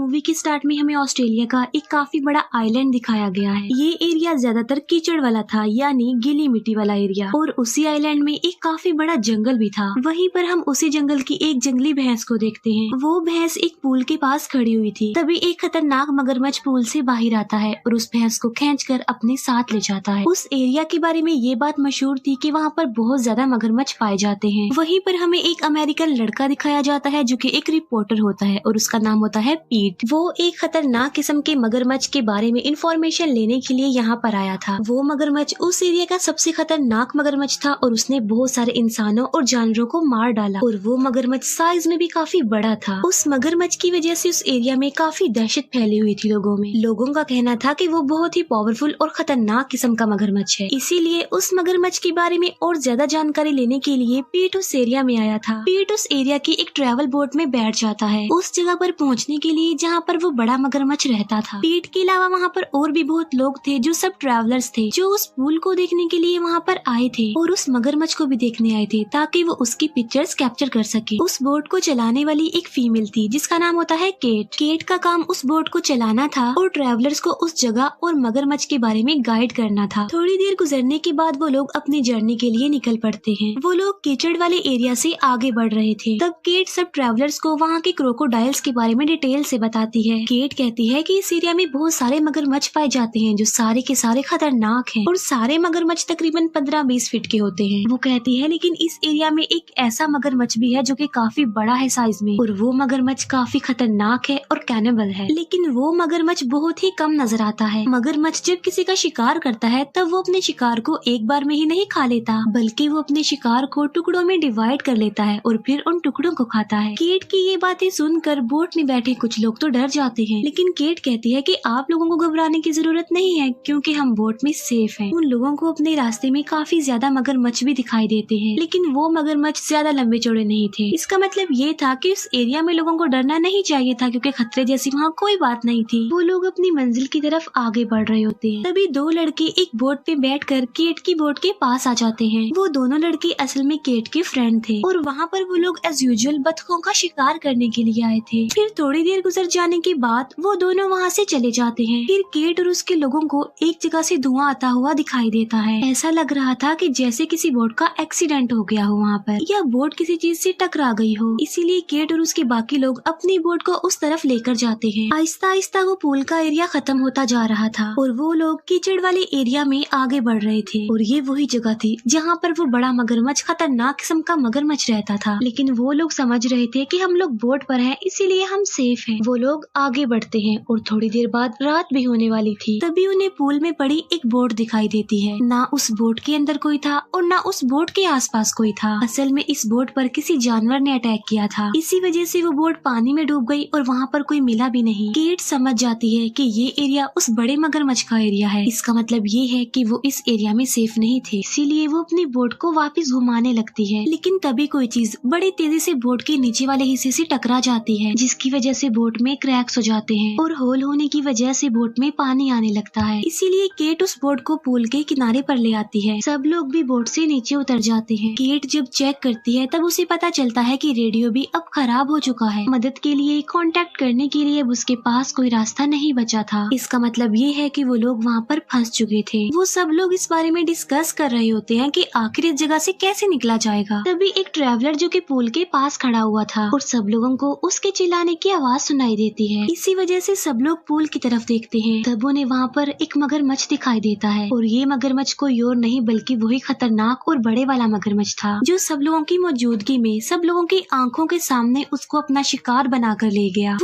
Movie के start में हमें ऑस्ट्रेलिया का एक काफी बड़ा आइलैंड दिखाया गया है। ये एरिया ज्यादातर कीचड़ वाला था, यानी गीली मिट्टी वाला एरिया, और उसी आइलैंड में एक काफी बड़ा जंगल भी था। वहीं पर हम उसी जंगल की एक जंगली भैंस को देखते हैं। वो भैंस एक पूल के पास खड़ी हुई थी। तभी एक खतरनाक मगरमच्छ पूल से बाहर आता है और उस भैंस को खींचकर अपने साथ ले जाता है। उस एरिया के बारे में ये बात मशहूर थी कि वहाँ पर बहुत ज्यादा मगरमच्छ पाए जाते हैं। वहीं पर हमें एक अमेरिकन लड़का दिखाया जाता है जो कि एक रिपोर्टर होता है और उसका नाम होता है पीट। वो एक खतरनाक किस्म के मगरमच्छ के बारे में इंफॉर्मेशन लेने के लिए यहाँ पर आया था। वो मगरमच्छ उस एरिया का सबसे खतरनाक मगरमच्छ था और उसने बहुत सारे इंसानों और जानवरों को मार डाला, और वो मगरमच्छ साइज में भी काफी बड़ा था। उस मगरमच्छ की वजह से उस एरिया में काफी दहशत फैली हुई थी लोगों में। लोगों का कहना था कि वो बहुत ही पावरफुल और खतरनाक किस्म का मगरमच्छ है। इसीलिए उस मगरमच्छ के बारे में और ज्यादा जानकारी लेने के लिए पीट उस एरिया में आया था। पीट उस एरिया की एक ट्रैवल बोट में बैठ जाता है उस जगह पर पहुंचने के लिए जहाँ पर वो बड़ा मगरमच्छ रहता था। पीट के अलावा वहाँ पर और भी बहुत लोग थे जो सब ट्रैवलर्स थे, जो उस पूल को देखने के लिए वहाँ पर आए थे और उस मगरमच्छ को भी देखने आए थे ताकि वो उसकी पिक्चर्स कैप्चर कर सके। उस बोट को चलाने वाली एक फीमेल थी जिसका नाम होता है केट। केट का काम उस बोट को चलाना था और ट्रैवलर्स को उस जगह और मगरमच्छ के बारे में गाइड करना था। थोड़ी देर गुजरने के बाद वो लोग अपनी जर्नी के लिए निकल पड़ते हैं। वो लोग कीचड़ वाले एरिया से आगे बढ़ रहे थे। तब केट सब ट्रैवलर्स को वहाँ के क्रोकोडाइल्स के बारे में डिटेल से बताती है। केट कहती है कि इस एरिया में बहुत सारे मगरमच्छ पाए जाते हैं जो सारे के सारे खतरनाक हैं और सारे मगरमच्छ तकरीबन 15-20 फीट के होते हैं। वो कहती है लेकिन इस एरिया में एक ऐसा मगरमच्छ भी है जो कि काफी बड़ा है साइज में, और वो मगरमच्छ काफी खतरनाक है और कैनिबल है। लेकिन वो मगरमच्छ बहुत ही कम नजर आता है। मगरमच्छ जब किसी का शिकार करता है तब वो अपने शिकार को एक बार में ही नहीं खा लेता, बल्कि वो अपने शिकार को टुकड़ों में डिवाइड कर लेता है और फिर उन टुकड़ों को खाता है। केट की ये बातें सुनकर बोट में बैठे कुछ लोग तो डर जाते हैं, लेकिन केट कहती है कि आप लोगों को घबराने की जरूरत नहीं है क्योंकि हम बोट में सेफ हैं। उन लोगों को अपने रास्ते में काफी ज्यादा मगरमच्छ भी दिखाई देते हैं, लेकिन वो मगरमच्छ ज्यादा लंबे चौड़े नहीं थे। इसका मतलब ये था कि उस एरिया में लोगों को डरना नहीं चाहिए था क्योंकि खतरे जैसी वहाँ कोई बात नहीं थी। वो लोग अपनी मंजिल की तरफ आगे बढ़ रहे होते हैं। तभी दो लड़के एक बोट पे बैठकर केट की बोट के पास आ जाते हैं। वो दोनों लड़के असल में केट के फ्रेंड थे और वहाँ पर वो लोग एज यूजुअल बतखों का शिकार करने के लिए आए थे। फिर थोड़ी देर गुजर जाने के बाद वो दोनों वहाँ से चले जाते हैं। फिर केट और उसके लोगों को एक जगह से धुआं आता हुआ दिखाई देता है। ऐसा लग रहा था कि जैसे किसी बोट का एक्सीडेंट हो गया हो वहाँ पर, या बोट किसी चीज से टकरा गई हो। इसीलिए केट और उसके बाकी लोग अपनी बोट को उस तरफ लेकर जाते हैं। आहिस्ता आहिस्ता वो पूल का एरिया खत्म होता जा रहा था और वो लोग कीचड़ वाले एरिया में आगे बढ़ रहे थे, और ये वही जगह थी जहाँ पर वो बड़ा मगरमच्छ, खतरनाक किस्म का मगरमच्छ रहता था। लेकिन वो लोग समझ रहे थे कि हम लोग बोट पर हैं, इसीलिए हम सेफ हैं। वो लोग आगे बढ़ते हैं और थोड़ी देर बाद रात भी होने वाली थी। तभी उन्हें पूल में पड़ी एक बोट दिखाई देती है। ना उस बोट के अंदर कोई था और ना उस बोट के आसपास कोई था। असल में इस बोट पर किसी जानवर ने अटैक किया था, इसी वजह से वो बोट पानी में डूब गई और वहाँ पर कोई मिला भी नहीं। केट समझ जाती है कि ये एरिया उस बड़े मगरमच्छ का एरिया है। इसका मतलब ये है कि वो इस एरिया में सेफ नहीं थे, इसीलिए वो अपनी बोट को वापस घुमाने लगती है। लेकिन तभी कोई चीज बड़ी तेजी से बोट के नीचे वाले हिस्से से टकरा जाती है, जिसकी वजह से बोट में क्रैक्स हो जाते हैं और होल होने की वजह से बोट में पानी आने लगता है। इसीलिए केट उस बोट को पूल के किनारे पर ले आती है। सब लोग भी बोट से नीचे उतर जाते हैं। केट जब चेक करती है तब उसे पता चलता है कि रेडियो भी अब खराब हो चुका है। मदद के लिए कांटेक्ट करने के लिए अब उसके पास कोई रास्ता नहीं बचा था। इसका मतलब ये है कि वो लोग वहाँ पर फंस चुके थे। वो सब लोग इस बारे में डिस्कस कर रहे होते हैं कि आखिर इस जगह से कैसे निकला जाएगा। तभी एक ट्रैवलर जो कि पूल के पास खड़ा हुआ था और सब लोगों को उसके चिल्लाने की आवाज सुनाई देती है। इसी वजह से सब लोग पूल की तरफ देखते हैं। तब उन्हें वहाँ पर एक मगरमच्छ दिखाई देता है और ये मगरमच्छ कोई और नहीं बल्कि वही खतरनाक और बड़े वाला मगरमच्छ था जो सब लोगों की मौजूदगी में सब लोगों की आंखों के सामने उसको अपना शिकार बनाकर ले गया।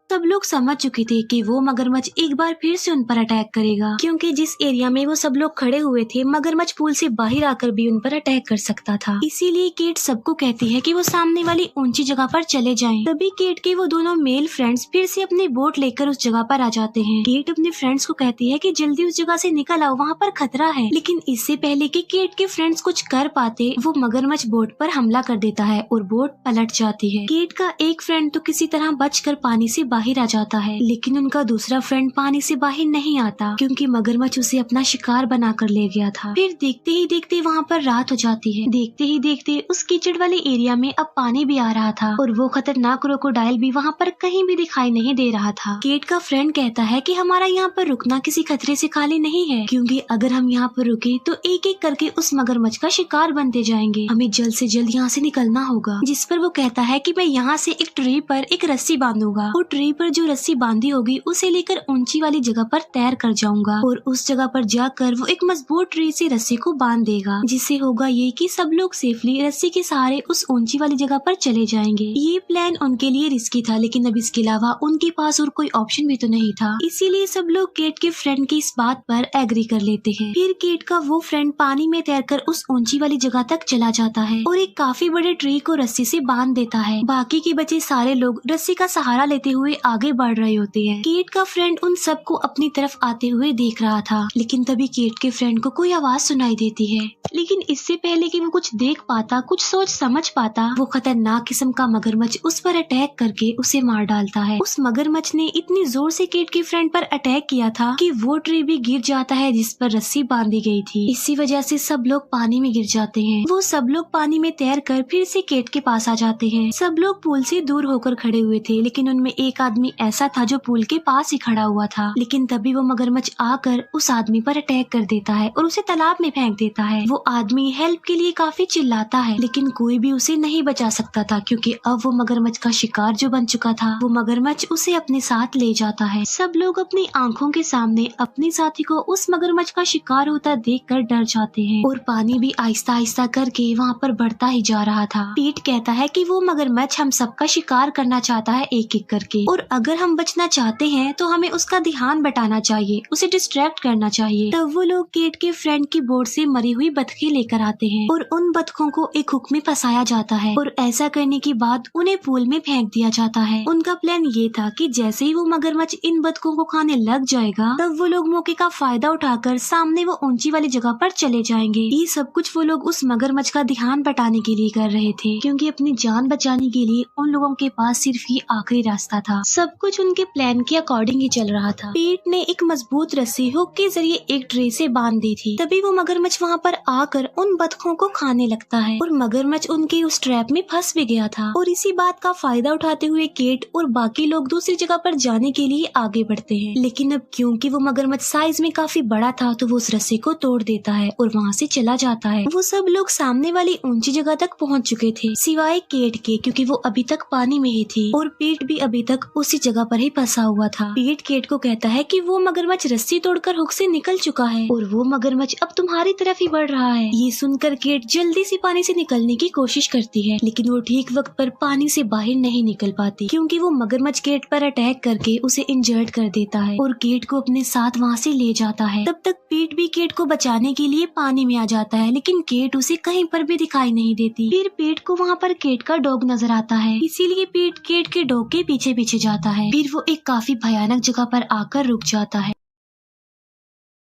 सब लोग समझ चुके थे कि वो मगरमच्छ एक बार फिर से उन पर अटैक करेगा, क्योंकि जिस एरिया में वो सब लोग खड़े हुए थे मगरमच्छ पूल से बाहर आकर भी उन पर अटैक कर सकता था। इसीलिए केट सबको कहती है कि वो सामने वाली ऊंची जगह पर चले जाएं। तभी केट के वो दोनों मेल फ्रेंड्स फिर से अपनी बोट लेकर उस जगह पर आ जाते हैं। केट अपने फ्रेंड्स को कहती है कि जल्दी उस जगह से निकल आओ, वहाँ पर खतरा है। लेकिन इससे पहले कि केट के फ्रेंड्स कुछ कर पाते, वो मगरमच्छ बोट पर हमला कर देता है और बोट पलट जाती है। केट का एक फ्रेंड तो किसी तरह बचकर पानी से बाहर बाहर आ जाता है, लेकिन उनका दूसरा फ्रेंड पानी से बाहर नहीं आता क्योंकि मगरमच्छ उसे अपना शिकार बनाकर ले गया था। फिर देखते ही देखते वहाँ पर रात हो जाती है। देखते ही देखते उस कीचड़ वाले एरिया में अब पानी भी आ रहा था और वो खतरनाक क्रोकोडाइल भी वहाँ पर कहीं भी दिखाई नहीं दे रहा था। केट का फ्रेंड कहता है कि हमारा यहाँ पर रुकना किसी खतरे से खाली नहीं है, क्योंकि अगर हम यहाँ पर रुके तो एक एक करके उस मगरमच्छ का शिकार बनते जाएंगे। हमें जल्द से जल्द यहाँ से निकलना होगा। जिस पर वो कहता है कि मैं यहाँ से एक ट्री पर एक रस्सी बांधूंगा और ट्री पर जो रस्सी बांधी होगी उसे लेकर ऊंची वाली जगह पर तैर कर जाऊंगा और उस जगह पर जाकर वो एक मजबूत ट्री से रस्सी को बांध देगा, जिससे होगा ये कि सब लोग सेफली रस्सी के सहारे उस ऊंची वाली जगह पर चले जाएंगे। ये प्लान उनके लिए रिस्की था, लेकिन अब इसके अलावा उनके पास और कोई ऑप्शन भी तो नहीं था, इसीलिए सब लोग केट के फ्रेंड की इस बात पर एग्री कर लेते हैं। फिर केट का वो फ्रेंड पानी में तैरकर उस ऊंची वाली जगह तक चला जाता है और एक काफी बड़े ट्री को रस्सी से बांध देता है। बाकी के बचे सारे लोग रस्सी का सहारा लेते हुए आगे बढ़ रहे होते हैं। केट का फ्रेंड उन सबको अपनी तरफ आते हुए देख रहा था, लेकिन तभी केट के फ्रेंड को कोई आवाज सुनाई देती है। लेकिन इससे पहले कि वो कुछ देख पाता, कुछ सोच समझ पाता, वो खतरनाक किस्म का मगरमच्छ उस पर अटैक करके उसे मार डालता है। उस मगरमच्छ ने इतनी जोर से केट के फ्रेंड पर अटैक किया था कि वो ट्री भी गिर जाता है जिस पर रस्सी बांधी गई थी। इसी वजह से सब लोग पानी में गिर जाते हैं। वो सब लोग पानी में तैर कर फिर से केट के पास आ जाते हैं। सब लोग पुल से दूर होकर खड़े हुए थे, लेकिन उनमें एक आदमी ऐसा था जो पुल के पास ही खड़ा हुआ था। लेकिन तभी वो मगरमच्छ आकर उस आदमी पर अटैक कर देता है और उसे तालाब में फेंक देता है। वो आदमी हेल्प के लिए काफी चिल्लाता है, लेकिन कोई भी उसे नहीं बचा सकता था क्योंकि अब वो मगरमच्छ का शिकार जो बन चुका था। वो मगरमच्छ उसे अपने साथ ले जाता है। सब लोग अपनी आंखों के सामने अपने साथी को उस मगरमच्छ का शिकार होता देखकर डर जाते हैं और पानी भी आहिस्ता आहिस्ता करके वहाँ पर बढ़ता ही जा रहा था। पीट कहता है कि वो मगरमच्छ हम सबका शिकार करना चाहता है एक एक करके, और अगर हम बचना चाहते हैं तो हमें उसका ध्यान बटाना चाहिए, उसे डिस्ट्रैक्ट करना चाहिए। तब वो लोग केट के फ्रेंड की बोट से मरी हुई बतखें लेकर आते हैं और उन बतखों को एक हुक में फंसाया जाता है और ऐसा करने के बाद उन्हें पूल में फेंक दिया जाता है। उनका प्लान ये था कि जैसे ही वो मगरमच्छ इन बतखों को खाने लग जाएगा, तब वो लोग मौके का फायदा उठाकर सामने वो ऊंची वाली जगह पर चले जाएंगे। ये सब कुछ वो लोग उस मगरमच्छ का ध्यान बटाने के लिए कर रहे थे, क्योंकि अपनी जान बचाने के लिए उन लोगों के पास सिर्फ ये आखिरी रास्ता था। सब कुछ उनके प्लान के अकॉर्डिंग ही चल रहा था। पीट ने एक मजबूत रस्सी हुक के जरिए एक ट्रे से बांध दी थी। तभी वो मगरमच्छ वहाँ पर आकर उन बतखों को खाने लगता है और मगरमच्छ उनके उस ट्रैप में फंस भी गया था। और इसी बात का फायदा उठाते हुए केट और बाकी लोग दूसरी जगह पर जाने के लिए आगे बढ़ते हैं। लेकिन अब क्योंकि वो मगरमच्छ साइज में काफी बड़ा था, तो वो उस रस्सी को तोड़ देता है और वहाँ से चला जाता है। वो सब लोग सामने वाली ऊंची जगह तक पहुँच चुके थे, सिवाय केट के, क्योंकि वो अभी तक पानी में ही थी और पीट भी अभी तक उसी जगह पर ही फंसा हुआ था। पीट केट को कहता है कि वो मगरमच्छ रस्सी तोड़कर हुक से निकल चुका है और वो मगरमच्छ अब तुम्हारी तरफ ही बढ़ रहा है। ये सुनकर केट जल्दी से पानी से निकलने की कोशिश करती है, लेकिन वो ठीक वक्त पर पानी से बाहर नहीं निकल पाती, क्योंकि वो मगरमच्छ केट पर अटैक करके उसे इंजर्ड कर देता है और केट को अपने साथ वहाँ से ले जाता है। तब तक पीट भी केट को बचाने के लिए पानी में आ जाता है, लेकिन केट उसे कहीं पर भी दिखाई नहीं देती। फिर पीट को वहाँ पर केट का डॉग नजर आता है, इसीलिए पीट केट के डॉग के पीछे पीछे जाता है। फिर वो एक काफी भयानक जगह पर आकर रुक जाता है।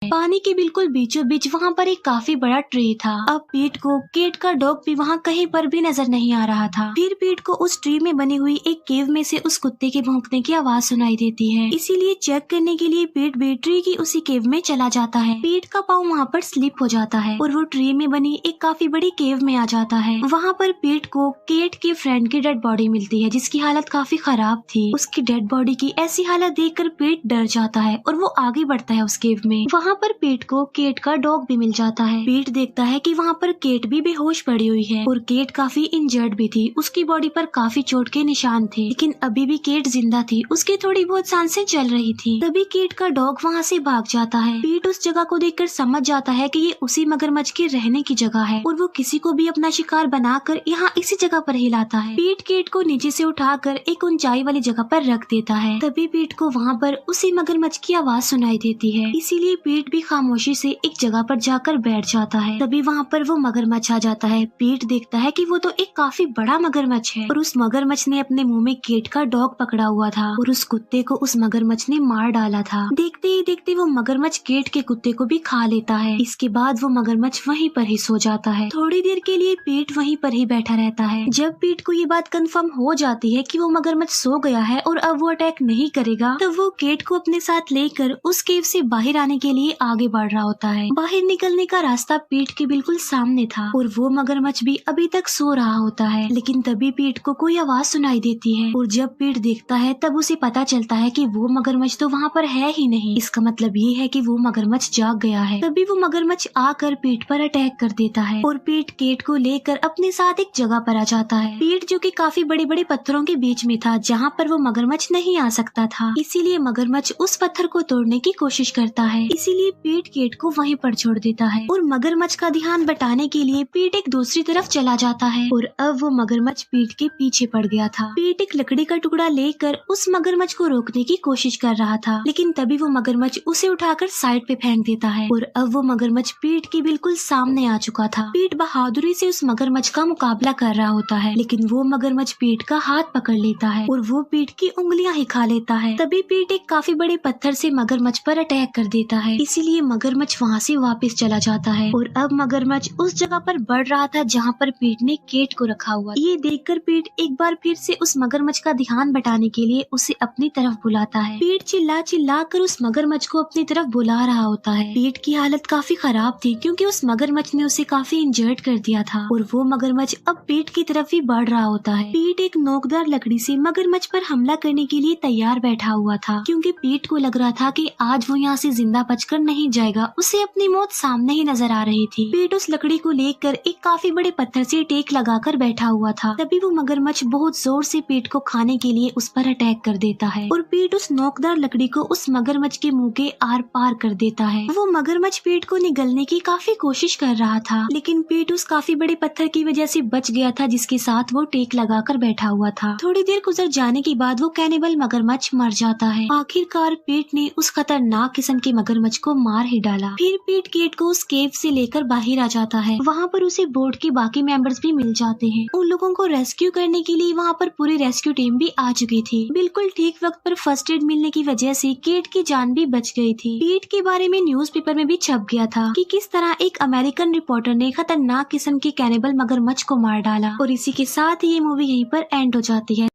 पानी के बिल्कुल बीचों बीच वहाँ पर एक काफी बड़ा ट्री था। अब पीट को केट का डॉग भी वहाँ कहीं पर भी नजर नहीं आ रहा था। फिर पीट को उस ट्री में बनी हुई एक केव में से उस कुत्ते के भौंकने की आवाज सुनाई देती है, इसीलिए चेक करने के लिए पीट भी ट्री की उसी केव में चला जाता है। पीट का पाँव वहाँ पर स्लिप हो जाता है और वो ट्री में बनी एक काफी बड़ी केव में आ जाता है। वहाँ पर पीट को केट के फ्रेंड की डेड बॉडी मिलती है, जिसकी हालत काफी खराब थी। उसकी डेड बॉडी की ऐसी हालत देखकर पीट डर जाता है और वो आगे बढ़ता है उस केव में। वहाँ पर पीट को केट का डॉग भी मिल जाता है। पीट देखता है कि वहाँ पर केट भी बेहोश पड़ी हुई है और केट काफी इंजर्ड भी थी। उसकी बॉडी पर काफी चोट के निशान थे, लेकिन अभी भी केट जिंदा थी, उसकी थोड़ी बहुत सांसें चल रही थी। तभी केट का डॉग वहाँ से भाग जाता है। पीट उस जगह को देखकर समझ जाता है कि ये उसी मगरमच्छ के रहने की जगह है और वो किसी को भी अपना शिकार बनाकर यहाँ इसी जगह पर ही लाता है। पीट केट को नीचे से उठाकर एक ऊंचाई वाली जगह पर रख देता है। तभी पीट को वहाँ पर उसी मगरमच्छ की आवाज सुनाई देती है, इसीलिए पीट पीट भी खामोशी से एक जगह पर जाकर बैठ जाता है। तभी वहाँ पर वो मगरमच्छ आ जाता है। पीट देखता है कि वो तो एक काफी बड़ा मगरमच्छ है और उस मगरमच्छ ने अपने मुंह में केट का डॉग पकड़ा हुआ था और उस कुत्ते को उस मगरमच्छ ने मार डाला था। देखते ही देखते वो मगरमच्छ केट के कुत्ते को भी खा लेता है। इसके बाद वो मगरमच्छ वहीं पर ही सो जाता है। थोड़ी देर के लिए पीट वहीं पर ही बैठा रहता है। जब पीट को ये बात कंफर्म हो जाती है कि वो मगरमच्छ सो गया है और अब वो अटैक नहीं करेगा, तब वो केट को अपने साथ लेकर उस केव से बाहर आने के लिए आगे बढ़ रहा होता है। बाहर निकलने का रास्ता पीट के बिल्कुल सामने था और वो मगरमच्छ भी अभी तक सो रहा होता है। लेकिन तभी पीट को कोई आवाज सुनाई देती है और जब पीट देखता है तब उसे पता चलता है कि वो मगरमच्छ तो वहाँ पर है ही नहीं। इसका मतलब ये है कि वो मगरमच्छ जाग गया है। तभी वो मगरमच्छ आकर पीट पर अटैक कर देता है और पीट केट को लेकर अपने साथ एक जगह पर आ जाता है। पीट जो कि काफी बड़े बड़े पत्थरों के बीच में था जहाँ पर वो मगरमच्छ नहीं आ सकता था, इसीलिए मगरमच्छ उस पत्थर को तोड़ने की कोशिश करता है। इसीलिए पीट केट को वहीं पर छोड़ देता है और मगरमच्छ का ध्यान बटाने के लिए पीट एक दूसरी तरफ चला जाता है और अब वो मगरमच्छ पीट के पीछे पड़ गया था। पीट एक लकड़ी का टुकड़ा लेकर उस मगरमच्छ को रोकने की कोशिश कर रहा था, लेकिन तभी वो मगरमच्छ उसे उठाकर साइड पे फेंक देता है और अब वो मगरमच्छ पीट के बिल्कुल सामने आ चुका था। पीट बहादुरी से उस मगरमच्छ का मुकाबला कर रहा होता है, लेकिन वो मगरमच्छ पीट का हाथ पकड़ लेता है और वो पीट की उंगलियां ही खा लेता है। तभी पीट एक काफी बड़े पत्थर से मगरमच्छ पर अटैक कर देता है, इसीलिए मगरमच्छ वहाँ से वापस चला जाता है और अब मगरमच्छ उस जगह पर बढ़ रहा था जहाँ पर पीट ने केट को रखा हुआ। ये देखकर पीट एक बार फिर से उस मगरमच्छ का ध्यान बटाने के लिए उसे अपनी तरफ बुलाता है। पीट चिल्ला चिल्ला कर उस मगरमच्छ को अपनी तरफ बुला रहा होता है। पीट की हालत काफी खराब थी क्योंकि उस मगरमच्छ ने उसे काफी इंजर्ड कर दिया था और वो मगरमच्छ अब पीट की तरफ ही बढ़ रहा होता है। पीट एक नोकदार लकड़ी से मगरमच्छ पर हमला करने के लिए तैयार बैठा हुआ था क्योंकि पीट को लग रहा था कि आज वो यहाँ से जिंदा बचकर नहीं जाएगा। उसे अपनी मौत सामने ही नजर आ रही थी। पीट उस लकड़ी को लेकर एक काफी बड़े पत्थर से टेक लगाकर बैठा हुआ था। तभी वो मगरमच्छ बहुत जोर से पीट को खाने के लिए उस पर अटैक कर देता है और पीट उस नोकदार लकड़ी को उस मगरमच्छ के मुंह के आर पार कर देता है। वो मगरमच्छ पीट को निगलने की काफी कोशिश कर रहा था, लेकिन पीट उस काफी बड़े पत्थर की वजह से बच गया था जिसके साथ वो टेक लगाकर बैठा हुआ था। थोड़ी देर गुजर जाने के बाद वो कैनिबल मगरमच्छ मर जाता है। आखिरकार पीट ने उस खतरनाक किस्म के मगरमच्छ को मार ही डाला। फिर पीट केट को उस केव से लेकर बाहर आ जाता है। वहाँ पर उसे बोट के बाकी मेंबर्स भी मिल जाते हैं। उन लोगों को रेस्क्यू करने के लिए वहाँ पर पूरी रेस्क्यू टीम भी आ चुकी थी। बिल्कुल ठीक वक्त पर फर्स्ट एड मिलने की वजह से केट की जान भी बच गई थी। पीट के बारे में न्यूज़पेपर में भी छप गया था कि किस तरह एक अमेरिकन रिपोर्टर ने खतरनाक किस्म के कैनिबल मगरमच्छ को मार डाला। और इसी के साथ ये मूवी यहीं पर एंड हो जाती है।